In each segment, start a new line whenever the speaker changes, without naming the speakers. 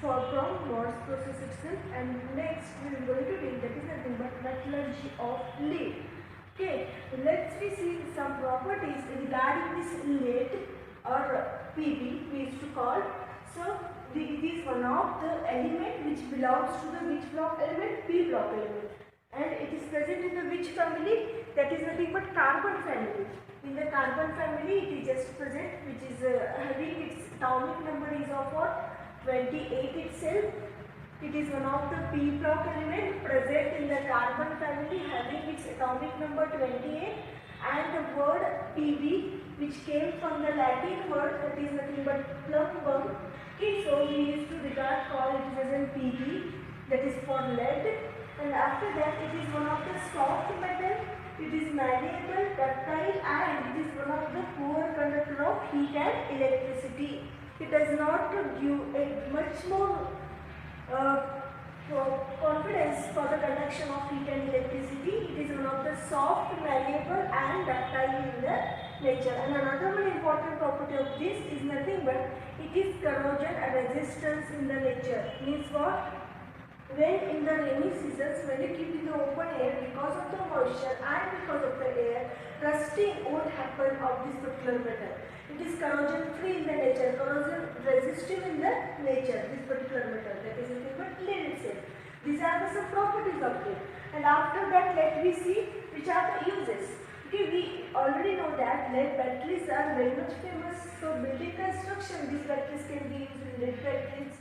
for from Morse process itself. And next we are going to deal, that is nothing but metallurgy of lead. Okay, let's see some properties regarding this lead or Pb we used to call. So it is one of the element which belongs to the which block element? P block element. And it is present in the which family? That is nothing but carbon family. In the carbon family it is just present, which is having its atomic number is of what? 28 itself. It is one of the P block element present in the carbon family having its atomic number 28, and the word Pb which came from the Latin word that is nothing but plumbum. Okay, so we used to call it as an Pb, that is for lead. And after that it is one of the soft metal, it is malleable, ductile, and it is one of the poor conductor of heat and electricity. It does not give a much more confidence for the conduction of heat and electricity. It is one of the soft, malleable and ductile in the nature. And another one important property of this is nothing but it is corrosion resistance in the nature. Means what? When in the rainy seasons, when you keep in the open air, because of the moisture and because of the air, rusting won't happen of this particular metal. It is corrosion free in the nature, corrosion resistive in the nature, this particular metal. That is nothing but lead itself. These are the some properties of lead. And after that, let me see which are the uses. Okay, we already know that lead batteries are very much famous. So building construction, these batteries can be used in lead batteries.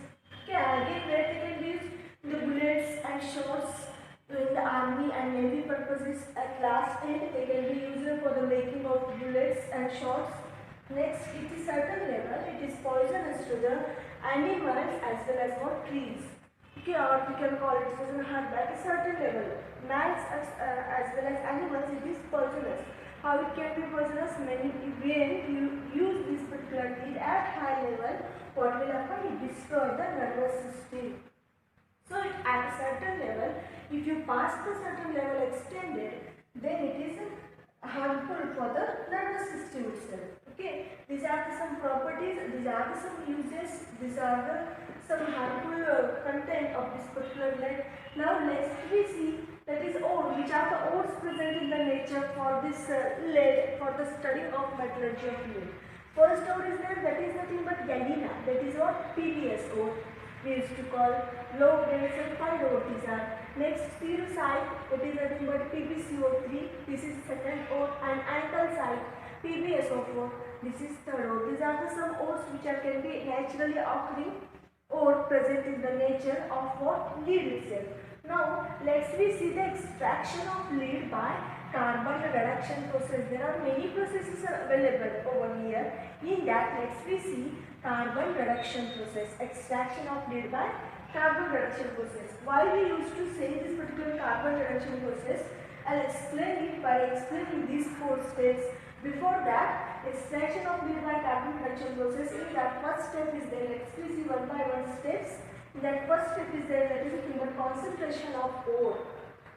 Okay, again where they can be used? The bullets and shots in the army and navy purposes. At last end they can be used for the making of bullets and shots. Next, it is certain level, it is poisonous to the animals as well as for trees. Okay, or we can call it poison at a certain level. Mans as well as animals, it is poisonous. How it can be poisonous? When you use this particular lead at high level, what will happen? It destroys the nervous system. So at a certain level, if you pass the certain level extended, then it is harmful for the nervous system itself. Okay, these are some properties, these are some uses, these are some harmful content of this particular lead. Now let's see that is ore, which are the ores present in the nature for this lead, for the study of metallurgy of lead. First ore is there, that is nothing but galena, that is what? PbS ore. We used to call low grade sulfide ore. These are. Next, pyrrhusite, that is nothing but PbCO3. This is second ore. And anthracite, PbSO4. This is third ore. These are the some ores which can be naturally occurring ore present in the nature of what? Lead itself. Now, let's see the extraction of lead by carbon reduction process. There are many processes available over here. In that, let's see carbon reduction process, extraction of lead by carbon reduction process. Why we used to say this particular carbon reduction process? I'll explain it by explaining these 4 steps. Before that, extraction of lead by carbon reduction process, in that first step is there. Let's see one by one steps. In that first step is there, that is the concentration of ore.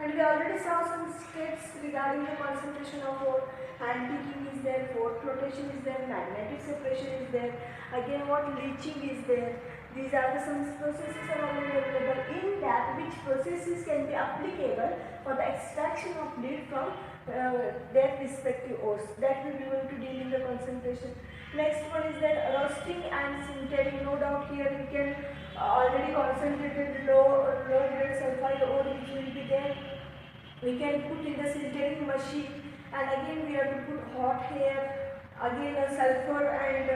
And we already saw some steps regarding the concentration of ore. Hand picking is there, pore flotation is there, magnetic separation is there. Again, what leaching is there. These are some processes are already available. In that, which processes can be applicable for the extraction of lead from their respective ores. That we will be going to deal in the concentration. Next one is there roasting and sintering. No doubt here we can already concentrated low grade sulfide ore which will be there. We can put in the sintering machine, and again we have to put hot air. Again sulfur and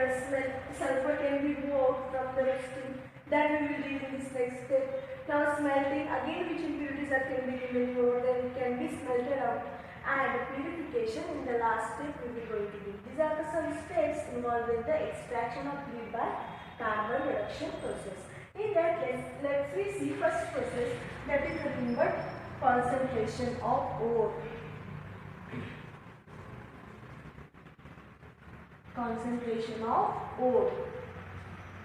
sulfur can be moved out from the roasting. That we will deal in this next step. Now smelting, again which impurities are can be removed, then it can be smelted out. And purification in the last step we will be going to do. These are the some steps involved in the extraction of lead by carbon reduction process. In that, let's see first process, that is nothing but concentration of ore. Concentration of ore.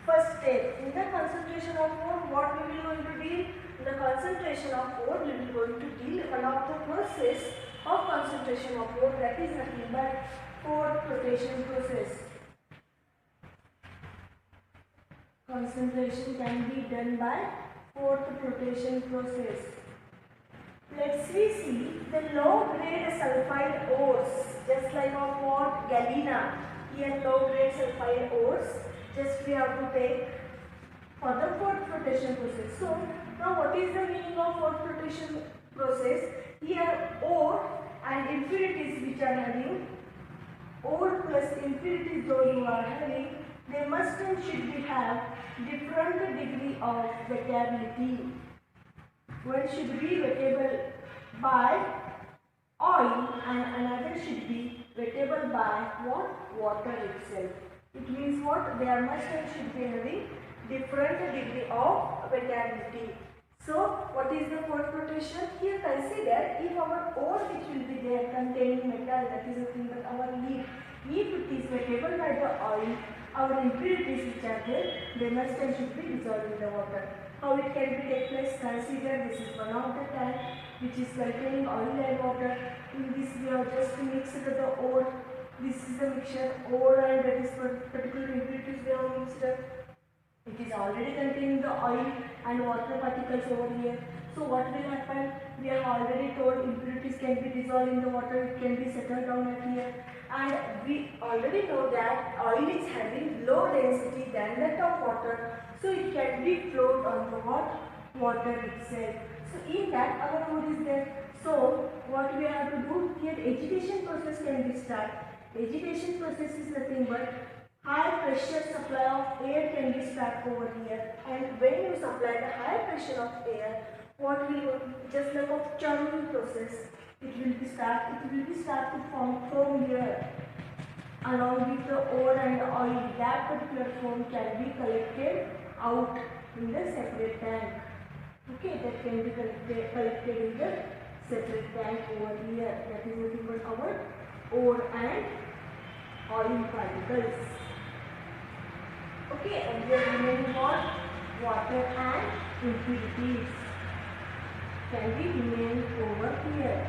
First step, in the concentration of ore, what we will going to deal? In the concentration of ore, we will going to deal one of the process of concentration of ore, that is nothing but pore flotation process. concentration can be done by fourth flotation process. Let's we see the low grade sulfide ores, just like of what galena. Here low grade sulfide ores, just we have to take for the fourth flotation process. So now what is the meaning of fourth flotation process? Here ore and impurities which are having, ore plus impurities those who are having, they must and should be have different degree of wettability. One should be wettable by oil and another should be wettable by what? Water itself. It means what? They are must and should be having different degree of wettability. So what is the fourth flotation? Here consider if our ore which will be there containing metal, that is nothing but our lead, if it is wettable by the oil, our impurities which are there, they must and should be dissolved in the water. How it can be take place? Consider this is one of the tank which is containing oil and water. In this we have just mixed the ore. This is the mixture ore and that is particular impurities we have mixed. It is already containing the oil and water particles over here. So what will happen? We have already told impurities can be dissolved in the water, it can be settled down at here. And we already know that oil is having low density than that of water. So it can be flowed on the what? Water itself. So in that our ore is there. So what we have to do here, agitation process can be started. Agitation process is nothing but high pressure supply of air can be started over here, and when you supply the high pressure of air, what will go? Just like of churning process, it will be start to form foam here along with the ore and the oil. That particular foam can be collected out in the separate tank. Okay, that can be collected in the separate tank over here. That is nothing but our ore and oil particles. Okay, and we are remaining what? Water and impurities can be remained over here.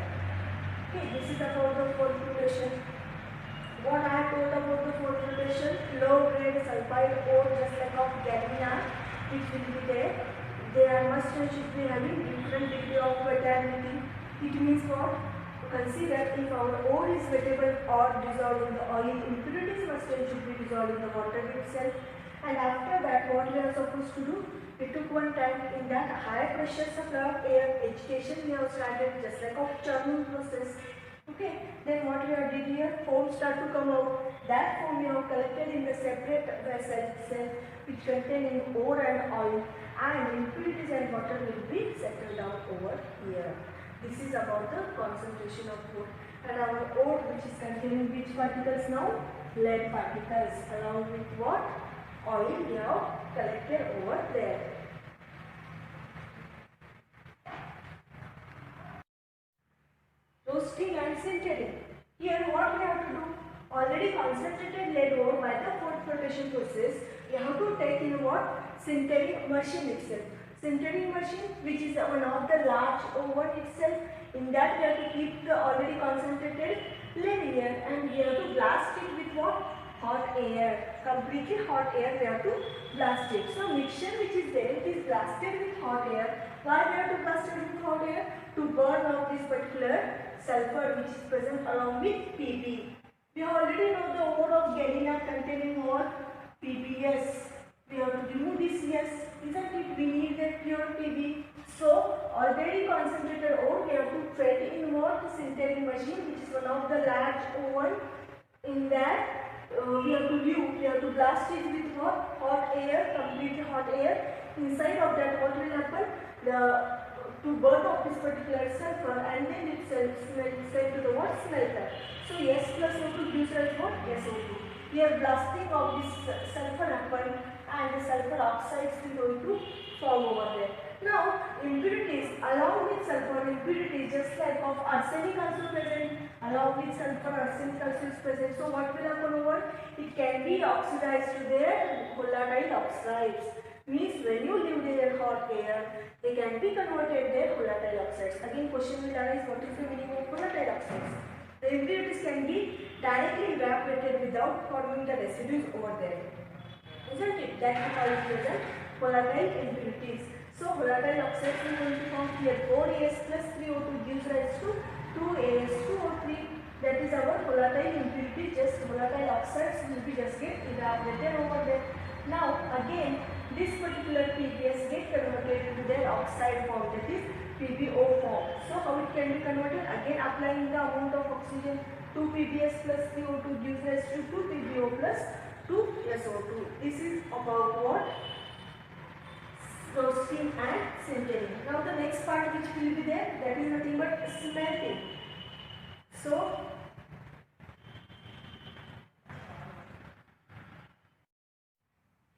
Okay, this is about the fourth flotation. What I have told about the fourth flotation, low grade sulfide ore just like of galena, which will be there. They are must and should be having different degree of wettability. It means what? Consider if our ore is wettable or dissolved in the oil, impurities must and should be dissolved in the water itself. And after that, what we are supposed to do? We took one tank in that high pressure supply of air, agitation we have started just like of churning process. Okay, then what we have did here, foam start to come out. That foam we have collected in the separate vessel itself which containing ore and oil, and impurities and water will be settled down over here. This is about the concentration of ore. And our ore which is containing which particles now? Lead particles along with what? Oil we have collected over there. Roasting and sintering. Here what we have to do? Already concentrated lead ore by the fourth flotation process, we have to take in what? Sintering machine itself. Sintering machine, which is one of the large oven itself. In that we have to keep the already concentrated lead here, and we have to blast it with what? Hot air. Completely hot air we have to blast it. So mixture which is there, it is blasted with hot air. Why we have to blast it with hot air? To burn out this particular sulfur which is present along with Pb. We already know the ore of galena containing what? PbS. We have to remove this yes, isn't it? We need that pure Pb. So already concentrated ore we have to fed in what? Sintering machine, which is one of the large oven. In that we have to blast it with what? Hot air, completely hot air. Inside of that what will happen? To burn off this particular sulfur, and then it sent to the what? Smelter. So S plus O2 gives us what? SO2. We are blasting of this sulfur happen, and the sulfur oxides will going to form over there. Now impurities along with sulfur, impurities just like of arsenic also present, along with sulfur arsenic also is present. So what will happen over? It can be oxidized to their volatile oxides. Means when you leave their hot air, they can be converted their volatile oxides. Again question will arise, what is the meaning of volatile oxides? The impurities can be directly evaporated without forming the residues over there. isn't it? That we call it as volatile impurities. So volatile oxides are going to form here. 4As plus 3O2 gives rise to 2As2O3. That is our volatile impurity. Just volatile oxides will be just get evaporated over there. Now again, this particular PBS get converted into their oxide form, that is PbO form. So how it can be converted? Again applying the amount of oxygen, 2 PbS plus 3O2 gives rise to 2 PbO plus 2 SO2. This is about what? Roasting and sintering. Now the next part which will be there, that is nothing but smelting. So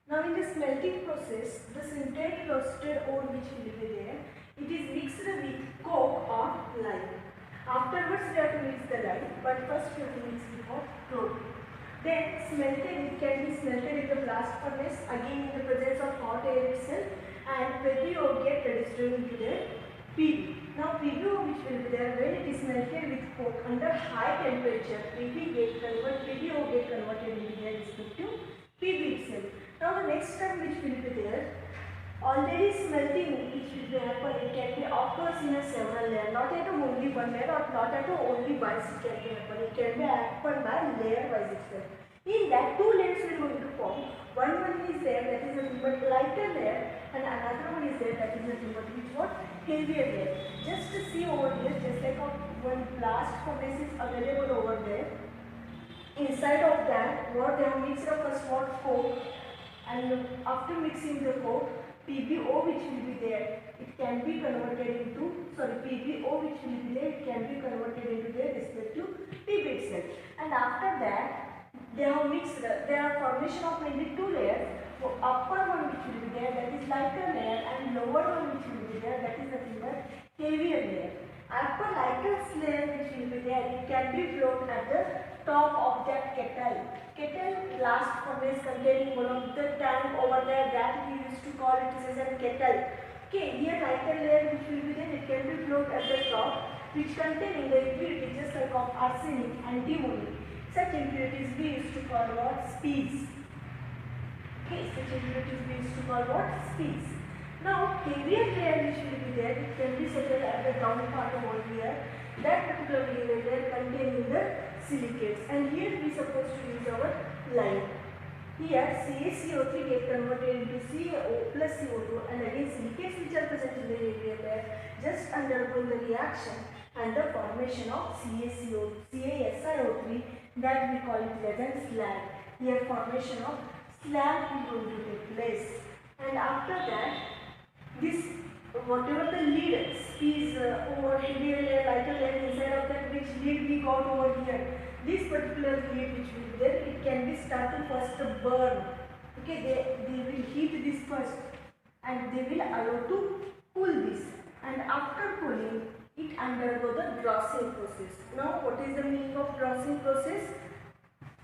now in the smelting process, the sintered roasted ore which will be there, it is mixed with coke or lime. Afterwards we have to mix the lime, but first we have to mix with chlorine. Then smelted, it can be smelted in the blast furnace, again in the presence of hot air itself, and PbO get reduced into the Pb. Now PbO which will be there, when it is melted with coke under high temperature, PbO get converted into their respective Pb itself. Now the next step which will be there, already smelting which will be happen, it can be occurs in a several layer, not at only one layer or not at only once it can be happen. It can be happen by layer wise itself. In that, two layers will going to form. One is there, that is nothing but lighter layer, and another one is there, that is nothing but which what? Heavier layer. Just to see over here, just like one blast furnace is available over there. Inside of that, what they have mixed up first what? Coke, and after mixing the coke, PbO which will be there, it can be converted into, PbO which will be there, it can be converted into their respective Pb itself. And after that, they have mixed, there are formation of mainly two layers. So upper one which will be there, that is lighter layer, and lower one which will be there, that is nothing but heavier layer. Upper lighter layer which will be there, it can be blown at the top of that kettle. Kettle blast furnace containing one of the tank over there, that we used to call it as a kettle. Okay, here lighter layer which will be there, it can be blown at the top, which containing the impurities just like of arsenic, antimony. Such impurities we used to call what? Spees. Okay, such impurities we used to call what? Spees. Now, heavier layer which will be there, it can be settled at the down part over here. That particular heavier layer containing the silicates, and here we supposed to use our lime. Here CaCO3 get converted into CaO plus CO2, and again silicates which are present in the heavier layer just undergo the reaction and the formation of CaSiO3, that we call it as a slag. Here formation of slag is going to take place, and after that this whatever the lead is over heavier layer, lighter layer, inside of that which lead we got over here, this particular lead which will be there, it can be started first to burn. Okay, they will heat this first and they will allow to cool this, and after cooling it undergo the drossing process. Now what is the meaning of drossing process?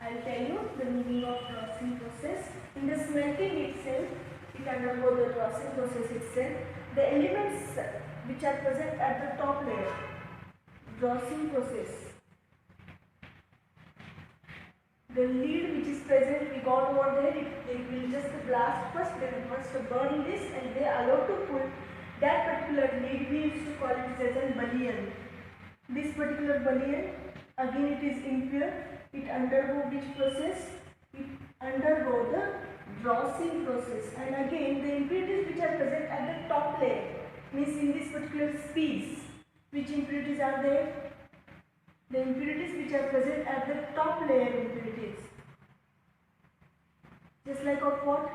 I will tell you the meaning of drossing process. In the smelting itself, it undergo the drossing process itself. The elements which are present at the top layer, drossing process. The lead which is present, we got over there, they will just blast first, they must burn this and they allow to cool. That particular lead we used to call it as a bullion. This particular bullion, again it is impure. It undergo which process? It undergo the drossing process, and again the impurities which are present at the top layer, means in this particular species, which impurities are there? The impurities which are present at the top layer impurities, just like of what?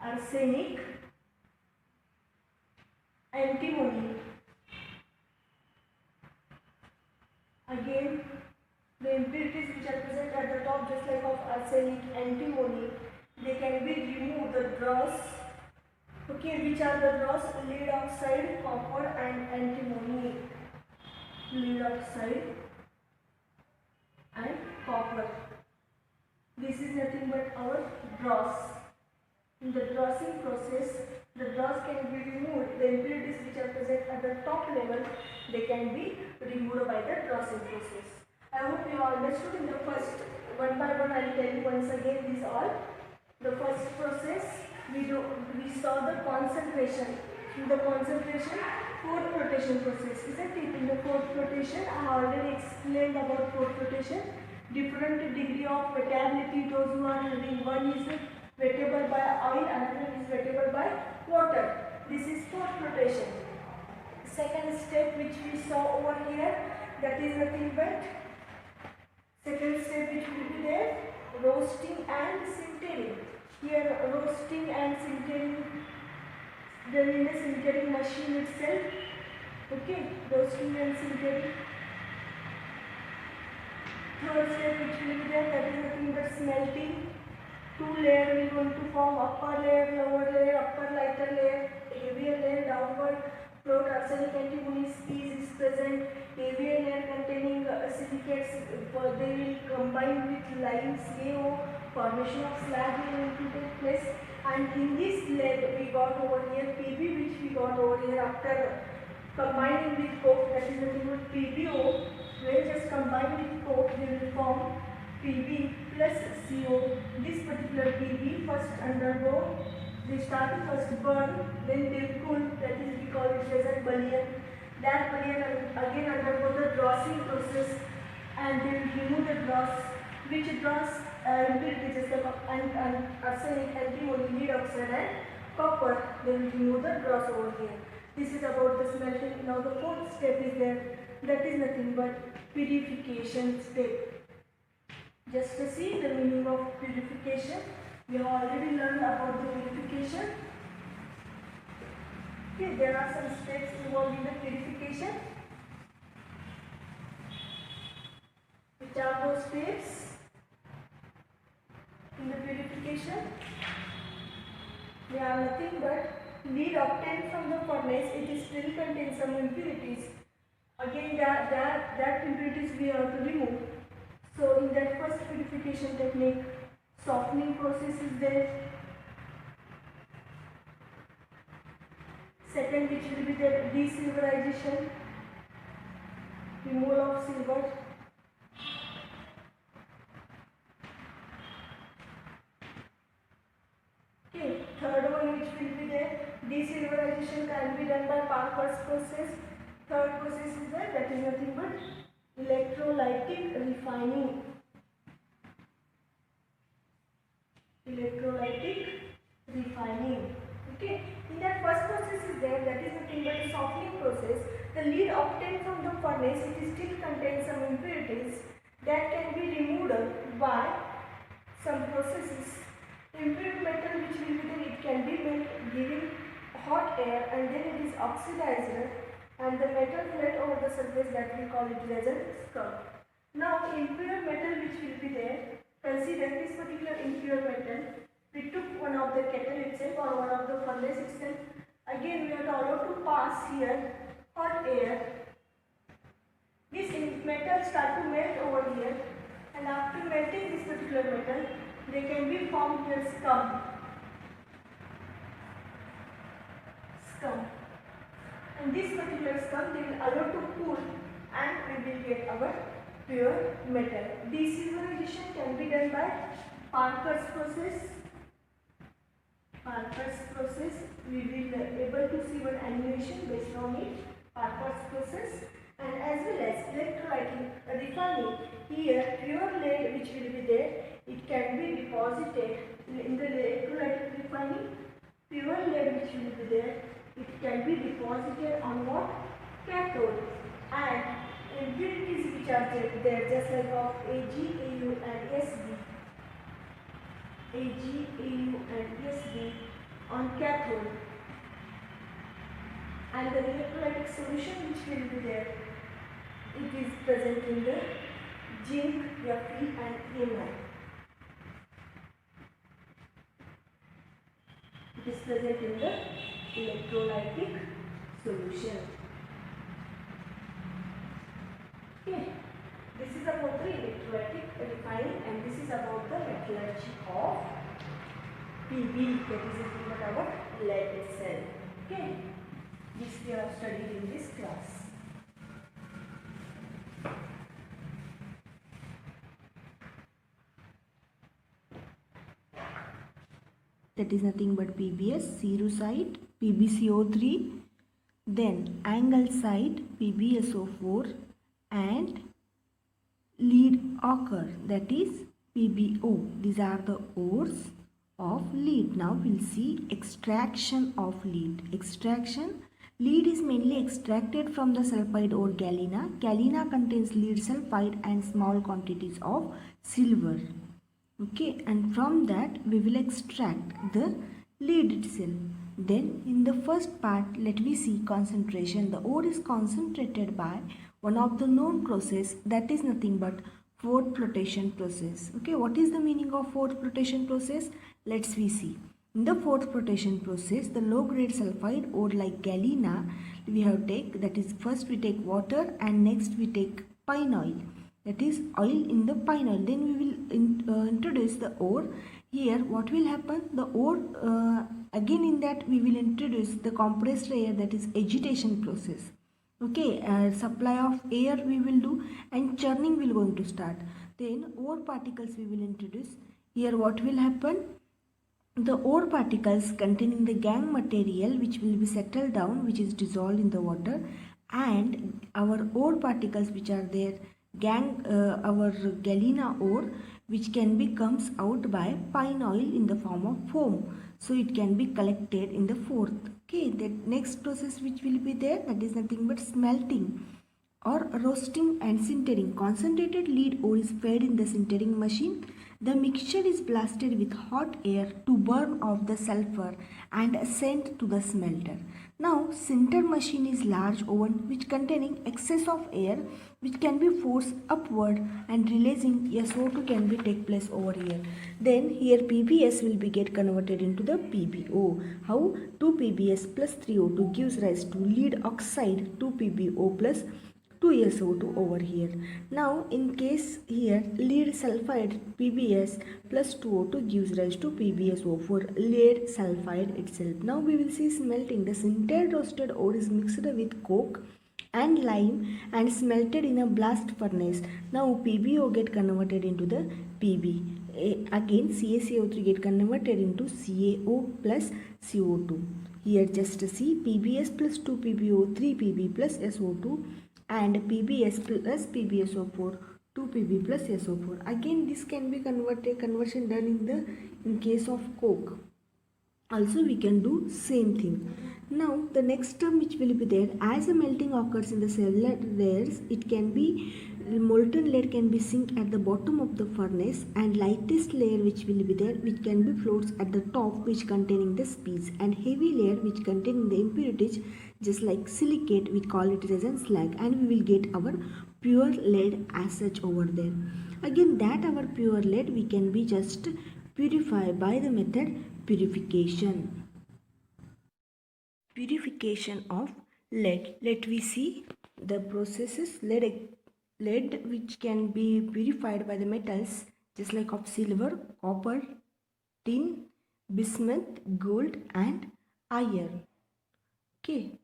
Arsenic, antimony. Again the impurities which are present at the top, just like of arsenic, antimony, they can be removed. The dross, okay, which are the dross? Lead oxide, copper and antimony. Lead oxide and copper. This is nothing but our dross. In the drossing process, the dross can be removed. The impurities which are present at the top level, they can be removed by the drossing process. I hope you all understood in the first. One by one I will tell you once again these all. The first process we saw the concentration. In the concentration, fourth rotation process. Isn't it? In the fourth rotation, I already explained about fourth rotation. Different degree of wettability. Those who are having, one is wettable by oil, another is wettable by water. This is fourth rotation. Second step which we saw over here, that is nothing but second step which will be there, roasting and sintering. Here roasting and sintering done in the sintering machine itself. Okay, roasting and sintering. Third step which will be there, that is nothing but smelting. Two layers we are going to form, upper layer, lower layer, upper lighter layer, heavier layer, downward float arsenic antimony species is present. Heavier layer containing silicates, they will combine with lime CaO, formation of slag will take place. And in this layer we got over here Pb, which we got over here after combining with coke, that is nothing but PbO. When just combine with coke, they will form Pb plus CO. This particular Pb first undergo, they start to first burn, then they cool, that is we call it as a bullion. That bullion again undergo the drossing process, and they will remove the dross, which dross impurities is the arsenic, antimony, lead oxide and copper. They will remove the dross over here. This is about the smelting. Now the fourth step is there, that is nothing but purification step. Just to see the meaning of purification, we have already learned about the purification. Okay, there are some steps involved in the purification. Which are those steps in the purification? They are nothing but lead obtained from the furnace, it still contains some impurities. Again, that impurities we have to remove. So in that first purification technique, softening process is there. Second, which will be the desilverization, removal of silver. Okay, third one which will be there, desilverization can be done by Parker's process. Third process is there, that is nothing but electrolytic refining. Electrolytic refining. Okay, in that first process is there, that is nothing but a softening process. The lead obtained from the furnace, it still contains some impurities that can be removed by some processes. Impure metal which will be there, it can be made giving hot air, and then it is oxidized, and the metal flat over the surface, that we call it as a scrub. Now impure metal which will be there, consider this particular impure metal. We took one of the kettle itself or one of the furnace itself. Again we are allowed to pass here hot air. This metal start to melt over here, and after melting this particular metal, they can be formed here scum. And this particular scum they will allow to cool, and we will get our pure metal. Desilverization can be done by Parker's process. Parker's process, we will be able to see one animation based on it. Parker's process, and as well as electrolytic refining. Here pure lead which will be there, it can be deposited in the electrolytic refining. Pure lead which will be there, it can be deposited on what? Cathode. And impurities which are there, just like of Ag, Au and Sb. Ag, Au and Sb on cathode. And the electrolytic solution which will be there, it is present in the zinc, Fe and Ni. It is present in the electrolytic solution. Okay, this is about the electrolytic refining, and this is about the metallurgy of Pb, that is nothing but our lead itself. Okay, this we have studied in this class. that is nothing but PbS, cerussite, PbCO3, then anglesite, PbSO4, and lead occur, that is PbO. These are the ores of lead. Now we'll see extraction of lead. Extraction. Lead is mainly extracted from the sulfide ore galena. Galena contains lead sulfide and small quantities of silver. Okay, and from that we will extract the lead itself. Then in the first part, let me see concentration. The ore is concentrated by one of the known process, that is nothing but fourth flotation process. Okay, what is the meaning of fourth flotation process? Let's we see. In the fourth flotation process, the low grade sulfide ore like galena we have take, that is first we take water and next we take pine oil, that is oil in the pine oil. Then we will introduce the ore. Here what will happen, the ore again in that we will introduce the compressed air, that is agitation process. Okay, supply of air we will do and churning will going to start. Then ore particles we will introduce. Here what will happen, the ore particles containing the gangue material which will be settled down, which is dissolved in the water, and our ore particles which are there, our galena ore, which can be comes out by pine oil in the form of foam. So it can be collected in the fourth. Okay, the next process which will be there, that is nothing but smelting or roasting and sintering. Concentrated lead ore is fed in the sintering machine. The mixture is blasted with hot air to burn off the sulfur and sent to the smelter. Now, sinter machine is large oven which containing excess of air which can be forced upward and releasing SO2 can be take place over here. Then here PbS will be get converted into the PbO. How? 2 PbS plus 3O2 gives rise to lead oxide 2 PbO plus 2SO2 over here. Now in case here lead sulfide PbS plus 2O2 gives rise to PbSO4 lead sulfide itself. Now we will see smelting. The sintered roasted ore is mixed with coke and lime and smelted in a blast furnace. Now PbO get converted into the Pb. Again CaCO3 get converted into CaO plus CO2. Here just see PbS plus 2 PbO 3 Pb plus SO2 and PbS plus PbSO4 2 Pb plus SO4. Again this can be conversion done in case of coke. Also we can do same thing. Now the next term which will be there, as a melting occurs in the several layers, it can be molten lead can be sink at the bottom of the furnace, and lightest layer which will be there, which can be floats at the top, which containing the speeds, and heavy layer which containing the impurities just like silicate, we call it as a slag, and we will get our pure lead as such over there. Again that our pure lead we can be just purify by the method purification. Purification of lead. Let we see the processes. Lead which can be purified by the metals just like of silver, copper, tin, bismuth, gold and iron. Okay.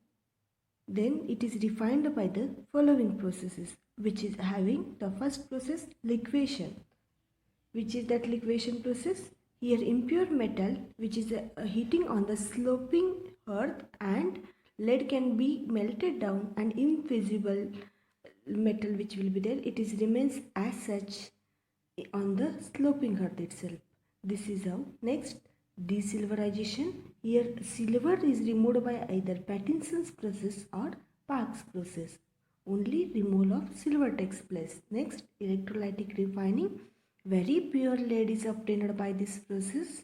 Then it is refined by the following processes, which is having the first process liquefaction. Which is that liquefaction process? Here impure metal which is heating on the sloping earth, and lead can be melted down, and invisible metal which will be there, it is remains as such on the sloping earth itself. This is how. Next, desilverization. Here silver is removed by either Pattinson's process or Parkes process. Only removal of silver takes place. Next, electrolytic refining. Very pure lead is obtained by this process.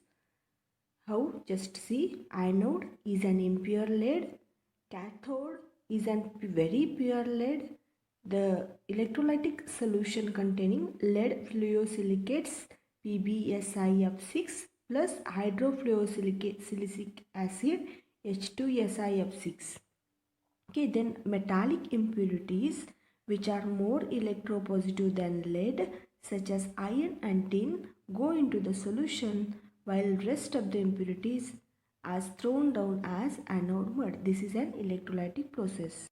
How? Just see, anode is an impure lead, cathode is a very pure lead. The electrolytic solution containing lead fluorosilicates PbSiF6 plus hydrofluorosilicic acid H2SiF6. Okay, then metallic impurities which are more electropositive than lead, such as iron and tin, go into the solution, while rest of the impurities are thrown down as anode mud. This is an electrolytic process.